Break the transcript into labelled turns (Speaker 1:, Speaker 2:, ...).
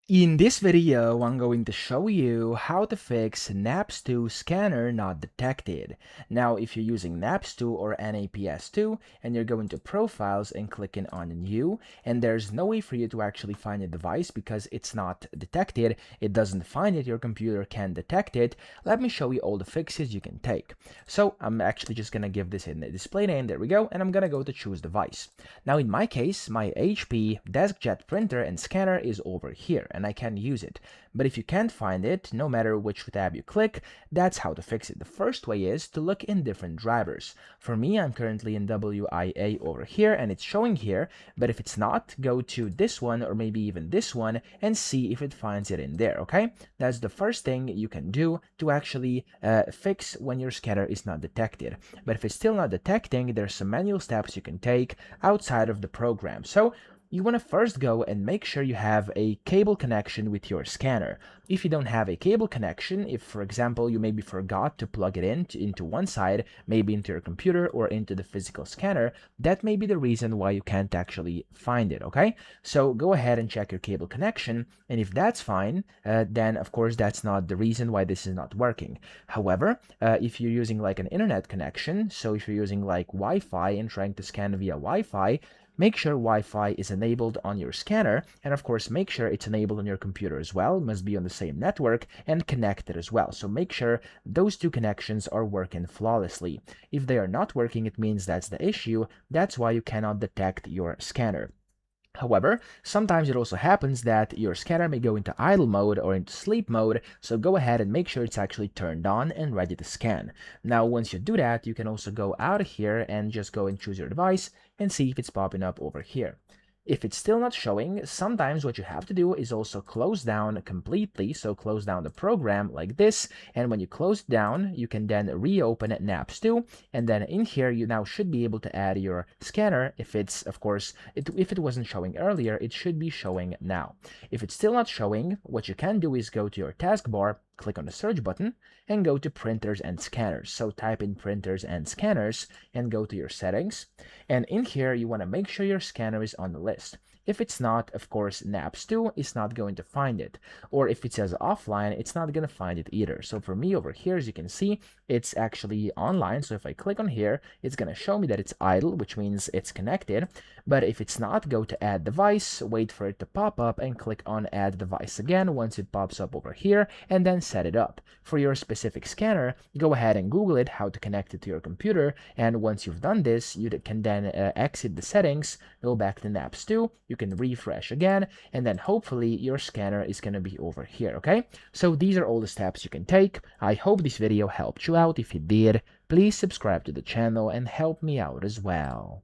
Speaker 1: In this video, I'm going to show you how to fix NAPS2 scanner not detected. Now, if you're using NAPS2 or NAPS2 and you're going to Profiles and clicking on New, and there's no way for you to actually find a device because it's not detected, it doesn't find it, your computer can't detect it, let me show you all the fixes you can take. So I'm actually just gonna give this in the display name, there we go, and I'm gonna go to choose device. Now in my case, my HP DeskJet printer and scanner is over here and I can use it. But if you can't find it, no matter which tab you click, that's how to fix it. The first way is to look in different drivers. For me, I'm currently in WIA over here and it's showing here, but if it's not, go to this one or maybe even this one and see if it finds it in there, okay? That's the first thing you can do to actually fix when your scanner is not detected. But if it's still not detecting, there's some manual steps you can take outside of the program. So you want to first go and make sure you have a cable connection with your scanner. If you don't have a cable connection, if for example you maybe forgot to plug it into one side, maybe into your computer or into the physical scanner, that may be the reason why you can't actually find it, okay? So go ahead and check your cable connection, and if that's fine, then of course that's not the reason why this is not working. However, if you're using like an internet connection, so if you're using like Wi-Fi and trying to scan via Wi-Fi, make sure Wi-Fi is enabled on your scanner, and of course make sure it's enabled on your computer as well. It must be on the same network and connected as well. So make sure those two connections are working flawlessly. If they are not working, it means that's the issue. That's why you cannot detect your scanner. However, sometimes it also happens that your scanner may go into idle mode or into sleep mode, so go ahead and make sure it's actually turned on and ready to scan. Now, once you do that, you can also go out of here and just go and choose your device and see if it's popping up over here. If it's still not showing, sometimes what you have to do is also close down completely, so close down the program like this, and when you close it down, you can then reopen NAPS2, and then in here you now should be able to add your scanner. If it's, of course, if it wasn't showing earlier, it should be showing now. If it's still not showing, what you can do is go to your taskbar, click on the search button, and go to printers and scanners. So type in printers and scanners and go to your settings. And in here, you want to make sure your scanner is on the list. If it's not, of course, NAPS2 is not going to find it. Or if it says offline, it's not going to find it either. So for me over here, as you can see, it's actually online. So if I click on here, it's going to show me that it's idle, which means it's connected. But if it's not, go to add device, wait for it to pop up and click on add device again once it pops up over here, and then set it up. For your specific scanner, go ahead and Google it, how to connect it to your computer. And once you've done this, you can then exit the settings, go back to NAPS2, you can refresh again, and then hopefully your scanner is going to be over here, okay? So these are all the steps you can take. I hope this video helped you out. If it did, please subscribe to the channel and help me out as well.